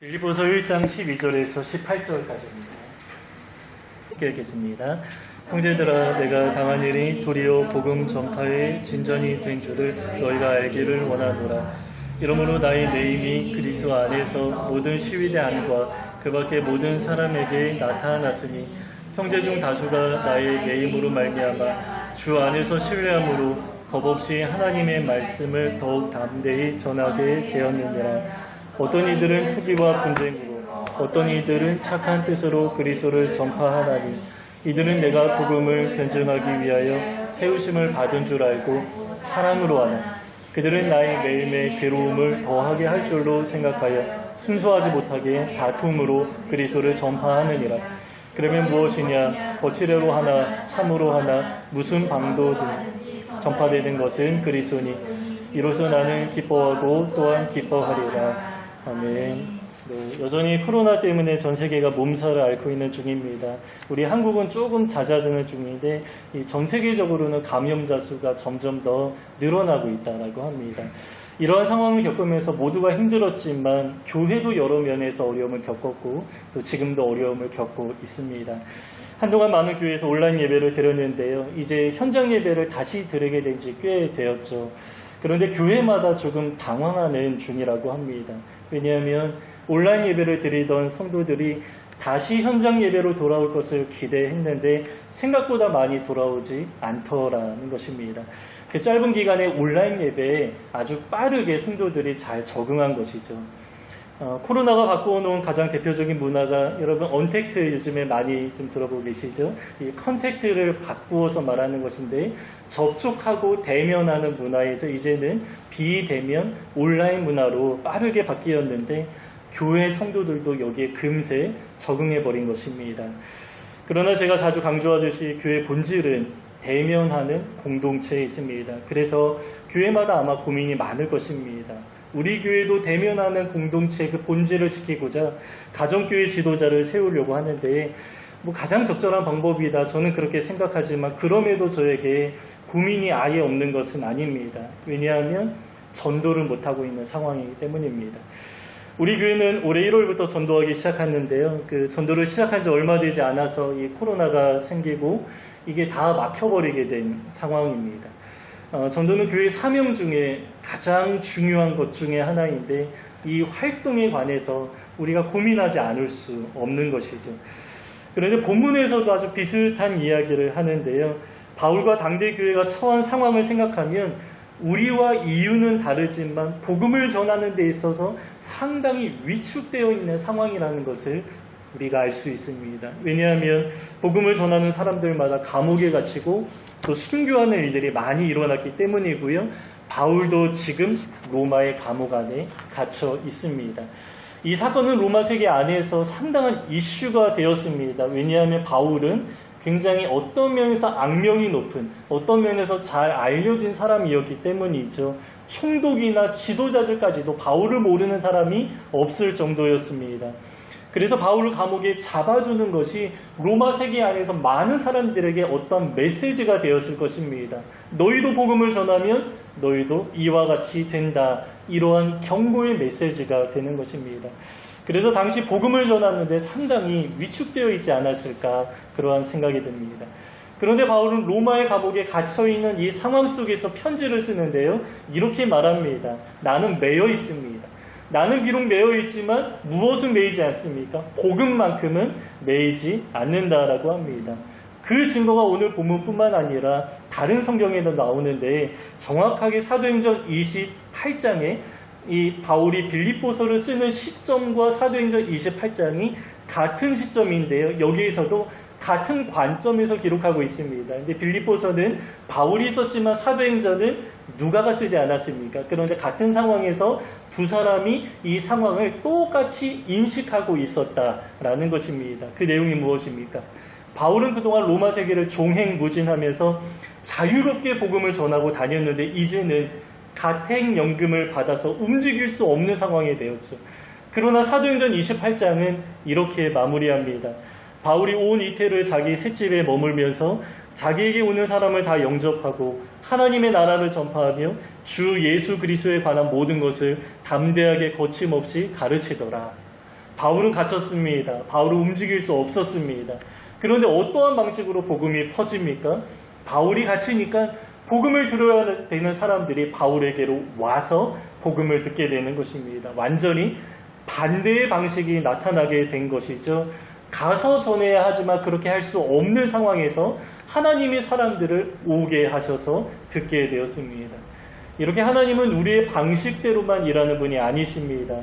빌립보서 1장 12절에서 18절까지입니다. 읽겠습니다. 형제들아, 내가 당한 일이 도리어 복음 전파의 진전이 된 줄을 너희가 알기를 원하노라. 이러므로 나의 내임이 그리스도 안에서 모든 시위대 안과 그 밖의 모든 사람에게 나타났으니 형제 중 다수가 나의 내임으로 말미암아 주 안에서 신뢰함으로 겁없이 하나님의 말씀을 더욱 담대히 전하게 되었느니라. 어떤 이들은 투기와 분쟁으로, 어떤 이들은 착한 뜻으로 그리스도를 전파하나니 이들은 내가 복음을 변증하기 위하여 세우심을 받은 줄 알고 사랑으로 하나. 그들은 나의 매일매일 괴로움을 더하게 할 줄로 생각하여 순수하지 못하게 다툼으로 그리스도를 전파하느니라. 그러면 무엇이냐? 거칠애로 하나, 참으로 하나, 무슨 방도든 전파되는 것은 그리스도니 이로써 나는 기뻐하고 또한 기뻐하리라. 아멘. 여전히 코로나 때문에 전 세계가 몸살을 앓고 있는 중입니다. 우리 한국은 조금 잦아드는 중인데 전 세계적으로는 감염자 수가 점점 더 늘어나고 있다고 합니다. 이러한 상황을 겪으면서 모두가 힘들었지만 교회도 여러 면에서 어려움을 겪었고 또 지금도 어려움을 겪고 있습니다. 한동안 많은 교회에서 온라인 예배를 드렸는데요. 이제 현장 예배를 다시 드리게 된 지 꽤 되었죠. 그런데 교회마다 조금 당황하는 중이라고 합니다. 왜냐하면 온라인 예배를 드리던 성도들이 다시 현장 예배로 돌아올 것을 기대했는데 생각보다 많이 돌아오지 않더라는 것입니다. 그 짧은 기간에 온라인 예배에 아주 빠르게 성도들이 잘 적응한 것이죠. 코로나가 바꿔놓은 가장 대표적인 문화가 여러분 언택트 요즘에 많이 좀 들어보고 계시죠? 이 컨택트를 바꾸어서 말하는 것인데 접촉하고 대면하는 문화에서 이제는 비대면 온라인 문화로 빠르게 바뀌었는데 교회 성도들도 여기에 금세 적응해버린 것입니다. 그러나 제가 자주 강조하듯이 교회 본질은 대면하는 공동체에 있습니다. 그래서 교회마다 아마 고민이 많을 것입니다. 우리 교회도 대면하는 공동체의 그 본질을 지키고자 가정교회 지도자를 세우려고 하는데 가장 적절한 방법이다. 저는 그렇게 생각하지만 그럼에도 저에게 고민이 아예 없는 것은 아닙니다. 왜냐하면 전도를 못하고 있는 상황이기 때문입니다. 우리 교회는 올해 1월부터 전도하기 시작했는데요. 그 전도를 시작한 지 얼마 되지 않아서 이 코로나가 생기고 이게 다 막혀버리게 된 상황입니다. 전도는 교회 사명 중에 가장 중요한 것 중에 하나인데 이 활동에 관해서 우리가 고민하지 않을 수 없는 것이죠. 그런데 본문에서도 아주 비슷한 이야기를 하는데요. 바울과 당대 교회가 처한 상황을 생각하면 우리와 이유는 다르지만 복음을 전하는 데 있어서 상당히 위축되어 있는 상황이라는 것을 우리가 알 수 있습니다. 왜냐하면 복음을 전하는 사람들마다 감옥에 갇히고 또 순교하는 일들이 많이 일어났기 때문이고요. 바울도 지금 로마의 감옥 안에 갇혀 있습니다. 이 사건은 로마 세계 안에서 상당한 이슈가 되었습니다. 왜냐하면 바울은 굉장히 어떤 면에서 악명이 높은, 어떤 면에서 잘 알려진 사람이었기 때문이죠. 총독이나 지도자들까지도 바울을 모르는 사람이 없을 정도였습니다. 그래서 바울을 감옥에 잡아두는 것이 로마 세계 안에서 많은 사람들에게 어떤 메시지가 되었을 것입니다. 너희도 복음을 전하면 너희도 이와 같이 된다. 이러한 경고의 메시지가 되는 것입니다. 그래서 당시 복음을 전하는데 상당히 위축되어 있지 않았을까 그러한 생각이 듭니다. 그런데 바울은 로마의 감옥에 갇혀있는 이 상황 속에서 편지를 쓰는데요. 이렇게 말합니다. 나는 매여 있습니다. 나는 비록 매여 있지만 무엇은 매이지 않습니까? 복음만큼은 매이지 않는다라고 합니다. 그 증거가 오늘 본문뿐만 아니라 다른 성경에도 나오는데 정확하게 사도행전 28장에 이 바울이 빌립보서를 쓰는 시점과 사도행전 28장이 같은 시점인데요. 여기에서도 같은 관점에서 기록하고 있습니다. 근데 빌립보서는 바울이 썼지만 사도행전은 누가가 쓰지 않았습니까? 그런데 같은 상황에서 두 사람이 이 상황을 똑같이 인식하고 있었다라는 것입니다. 그 내용이 무엇입니까? 바울은 그동안 로마 세계를 종횡무진하면서 자유롭게 복음을 전하고 다녔는데 이제는 가택연금을 받아서 움직일 수 없는 상황이 되었죠. 그러나 사도행전 28장은 이렇게 마무리합니다. 바울이 온 이태를 자기 셋집에 머물면서 자기에게 오는 사람을 다 영접하고 하나님의 나라를 전파하며 주 예수 그리스도에 관한 모든 것을 담대하게 거침없이 가르치더라. 바울은 갇혔습니다. 바울은 움직일 수 없었습니다. 그런데 어떠한 방식으로 복음이 퍼집니까? 바울이 갇히니까 복음을 들어야 되는 사람들이 바울에게로 와서 복음을 듣게 되는 것입니다. 완전히 반대의 방식이 나타나게 된 것이죠. 가서 전해야 하지만 그렇게 할 수 없는 상황에서 하나님이 사람들을 오게 하셔서 듣게 되었습니다. 이렇게 하나님은 우리의 방식대로만 일하는 분이 아니십니다.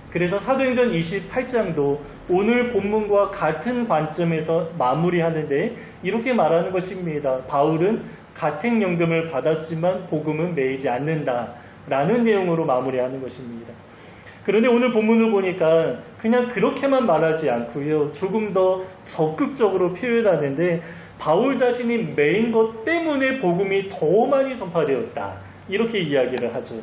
그래서 사도행전 28장도 오늘 본문과 같은 관점에서 마무리하는데 이렇게 말하는 것입니다. 바울은 가택연금을 받았지만 복음은 매이지 않는다 라는 내용으로 마무리하는 것입니다. 그런데 오늘 본문을 보니까 그냥 그렇게만 말하지 않고요. 조금 더 적극적으로 표현하는데 바울 자신이 매인 것 때문에 복음이 더 많이 전파되었다. 이렇게 이야기를 하죠.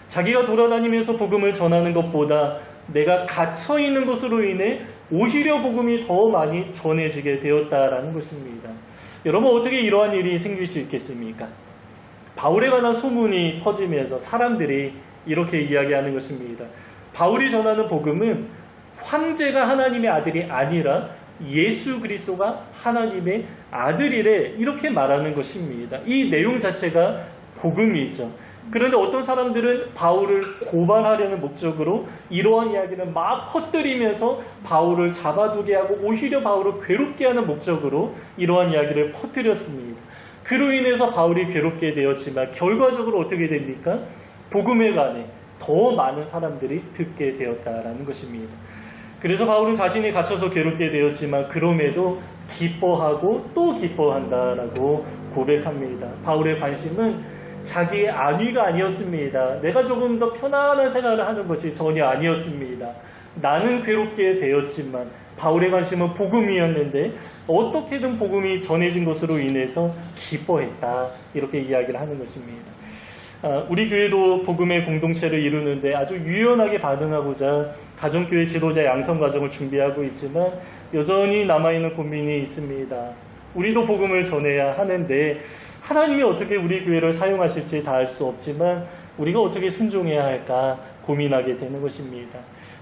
자기가 돌아다니면서 복음을 전하는 것보다 내가 갇혀있는 것으로 인해 오히려 복음이 더 많이 전해지게 되었다라는 것입니다. 여러분 어떻게 이러한 일이 생길 수 있겠습니까? 바울에 관한 소문이 퍼지면서 사람들이 이렇게 이야기하는 것입니다. 바울이 전하는 복음은 황제가 하나님의 아들이 아니라 예수 그리스도가 하나님의 아들이래 이렇게 말하는 것입니다. 이 내용 자체가 복음이죠. 그런데 어떤 사람들은 바울을 고발하려는 목적으로 이러한 이야기를 막 퍼뜨리면서 바울을 잡아두게 하고 오히려 바울을 괴롭게 하는 목적으로 이러한 이야기를 퍼뜨렸습니다. 그로 인해서 바울이 괴롭게 되었지만 결과적으로 어떻게 됩니까? 복음에 관해 더 많은 사람들이 듣게 되었다라는 것입니다. 그래서 바울은 자신이 갇혀서 괴롭게 되었지만 그럼에도 기뻐하고 또 기뻐한다라고 고백합니다. 바울의 관심은 자기의 안위가 아니었습니다. 내가 조금 더 편안한 생활을 하는 것이 전혀 아니었습니다. 나는 괴롭게 되었지만 바울의 관심은 복음이었는데 어떻게든 복음이 전해진 것으로 인해서 기뻐했다. 이렇게 이야기를 하는 것입니다. 우리 교회도 복음의 공동체를 이루는데 아주 유연하게 반응하고자 가정교회 지도자 양성 과정을 준비하고 있지만 여전히 남아있는 고민이 있습니다. 우리도 복음을 전해야 하는데 하나님이 어떻게 우리 교회를 사용하실지 다 알 수 없지만 우리가 어떻게 순종해야 할까 고민하게 되는 것입니다.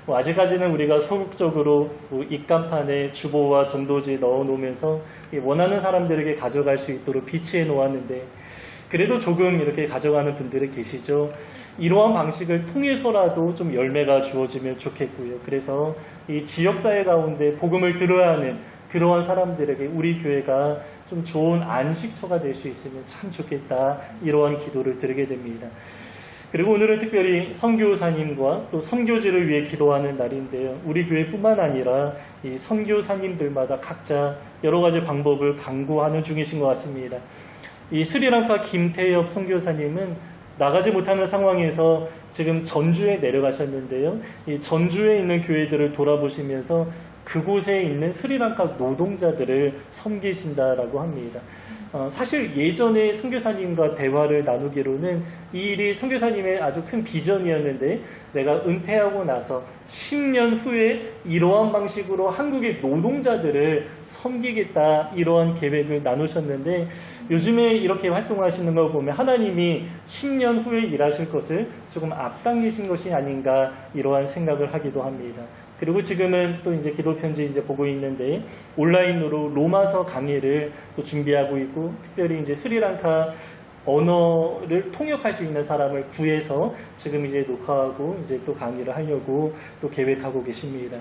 아직까지는 우리가 소극적으로 입간판에 주보와 전도지 넣어놓으면서 원하는 사람들에게 가져갈 수 있도록 비치해 놓았는데 그래도 조금 이렇게 가져가는 분들이 계시죠. 이러한 방식을 통해서라도 좀 열매가 주어지면 좋겠고요. 그래서 이 지역사회 가운데 복음을 들어야 하는 그러한 사람들에게 우리 교회가 좀 좋은 안식처가 될 수 있으면 참 좋겠다. 이러한 기도를 드리게 됩니다. 그리고 오늘은 특별히 선교사님과 또 선교지를 위해 기도하는 날인데요. 우리 교회뿐만 아니라 이 선교사님들마다 각자 여러 가지 방법을 강구하는 중이신 것 같습니다. 이 스리랑카 김태엽 선교사님은 나가지 못하는 상황에서 지금 전주에 내려가셨는데요. 이 전주에 있는 교회들을 돌아보시면서 그곳에 있는 스리랑카 노동자들을 섬기신다라고 합니다. 사실 예전에 선교사님과 대화를 나누기로는 이 일이 선교사님의 아주 큰 비전이었는데 내가 은퇴하고 나서 10년 후에 이러한 방식으로 한국의 노동자들을 섬기겠다 이러한 계획을 나누셨는데 요즘에 이렇게 활동하시는 걸 보면 하나님이 10년 후에 일하실 것을 조금 앞당기신 것이 아닌가 이러한 생각을 하기도 합니다. 그리고 지금은 또 이제 기도 편지 이제 보고 있는데 온라인으로 로마서 강의를 또 준비하고 있고 특별히 이제 스리랑카 언어를 통역할 수 있는 사람을 구해서 지금 이제 녹화하고 이제 또 강의를 하려고 또 계획하고 계십니다.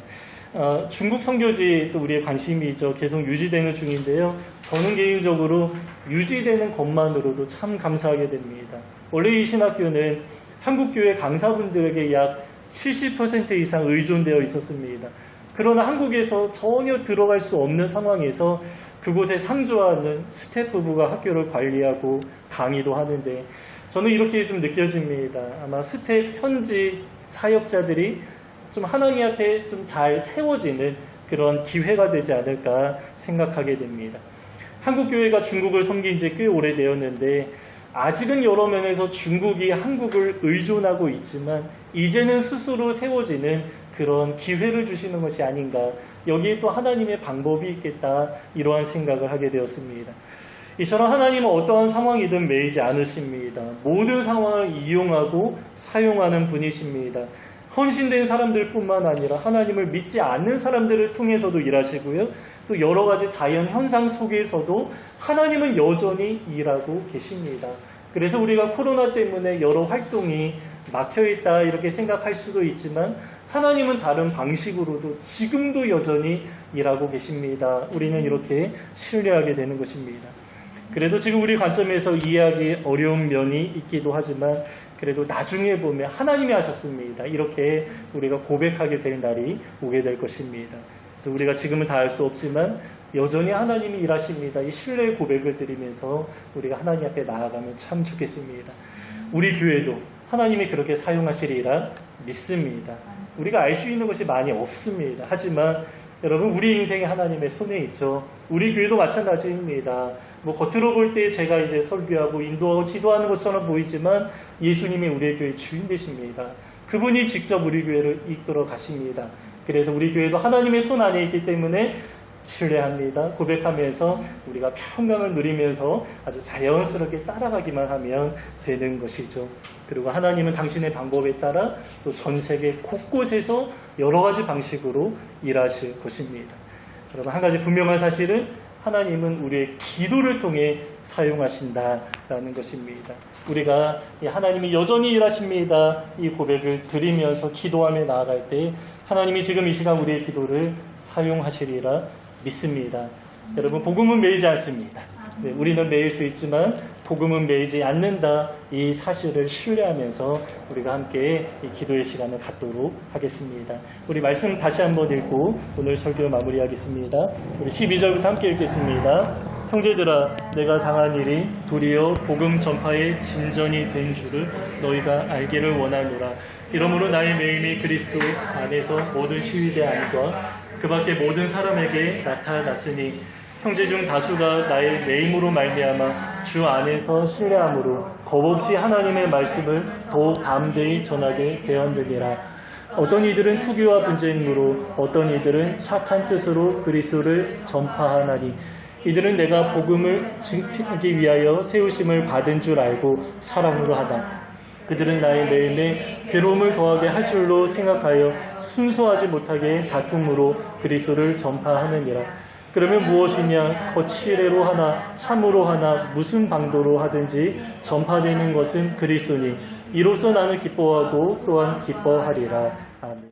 중국 선교지 또 우리의 관심이죠. 계속 유지되는 중인데요. 저는 개인적으로 유지되는 것만으로도 참 감사하게 됩니다. 원래 이 신학교는 한국교회 강사분들에게 약 70% 이상 의존되어 있었습니다. 그러나 한국에서 전혀 들어갈 수 없는 상황에서 그곳에 상주하는 스태프부가 학교를 관리하고 강의도 하는데 저는 이렇게 좀 느껴집니다. 아마 스태프 현지 사역자들이 좀 하나님 앞에 좀 잘 세워지는 그런 기회가 되지 않을까 생각하게 됩니다. 한국교회가 중국을 섬긴 지 꽤 오래되었는데 아직은 여러 면에서 중국이 한국을 의존하고 있지만 이제는 스스로 세워지는 그런 기회를 주시는 것이 아닌가. 여기에 또 하나님의 방법이 있겠다. 이러한 생각을 하게 되었습니다. 이처럼 하나님은 어떠한 상황이든 매이지 않으십니다. 모든 상황을 이용하고 사용하는 분이십니다. 헌신된 사람들뿐만 아니라 하나님을 믿지 않는 사람들을 통해서도 일하시고요. 또 여러 가지 자연 현상 속에서도 하나님은 여전히 일하고 계십니다. 그래서 우리가 코로나 때문에 여러 활동이 막혀있다 이렇게 생각할 수도 있지만 하나님은 다른 방식으로도 지금도 여전히 일하고 계십니다. 우리는 이렇게 신뢰하게 되는 것입니다. 그래도 지금 우리 관점에서 이해하기 어려운 면이 있기도 하지만 그래도 나중에 보면 하나님이 하셨습니다. 이렇게 우리가 고백하게 될 날이 오게 될 것입니다. 그래서 우리가 지금은 다 알 수 없지만 여전히 하나님이 일하십니다. 이 신뢰의 고백을 드리면서 우리가 하나님 앞에 나아가면 참 좋겠습니다. 우리 교회도 하나님이 그렇게 사용하시리라 믿습니다. 우리가 알 수 있는 것이 많이 없습니다. 하지만 여러분 우리 인생이 하나님의 손에 있죠. 우리 교회도 마찬가지입니다. 뭐 겉으로 볼 때 제가 이제 설교하고 인도하고 지도하는 것처럼 보이지만 예수님이 우리의 교회의 주인 되십니다. 그분이 직접 우리 교회를 이끌어 가십니다. 그래서 우리 교회도 하나님의 손 안에 있기 때문에 신뢰합니다. 고백하면서 우리가 평강을 누리면서 아주 자연스럽게 따라가기만 하면 되는 것이죠. 그리고 하나님은 당신의 방법에 따라 또 전 세계 곳곳에서 여러 가지 방식으로 일하실 것입니다. 여러분 한 가지 분명한 사실은 하나님은 우리의 기도를 통해 사용하신다라는 것입니다. 우리가 하나님이 여전히 일하십니다. 이 고백을 드리면서 기도하며 나아갈 때 하나님이 지금 이 시간 우리의 기도를 사용하시리라 믿습니다. 여러분 복음은 매이지 않습니다. 네, 우리는 매일 수 있지만 복음은 매이지 않는다. 이 사실을 신뢰하면서 우리가 함께 이 기도의 시간을 갖도록 하겠습니다. 우리 말씀 다시 한번 읽고 오늘 설교를 마무리하겠습니다. 우리 12절부터 함께 읽겠습니다. 형제들아 내가 당한 일이 도리어 복음 전파의 진전이 된 줄을 너희가 알기를 원하노라. 이러므로 나의 매임이 그리스도 안에서 모든 시위대 안과 그 밖에 모든 사람에게 나타났으니 형제 중 다수가 나의 매임으로 말미암아 주 안에서 신뢰함으로 겁없이 하나님의 말씀을 더욱 담대히 전하게 되었느니라. 어떤 이들은 투기와 분쟁으로 어떤 이들은 착한 뜻으로 그리스도를 전파하나니 이들은 내가 복음을 지키기 위하여 세우심을 받은 줄 알고 사랑으로 하다. 그들은 나의 매임에 괴로움을 더하게 할 줄로 생각하여 순수하지 못하게 다툼으로 그리스도를 전파하느니라. 그러면 무엇이냐? 거칠애로 하나 참으로 하나 무슨 방도로 하든지 전파되는 것은 그리스도니 이로써 나는 기뻐하고 또한 기뻐하리라. 아멘.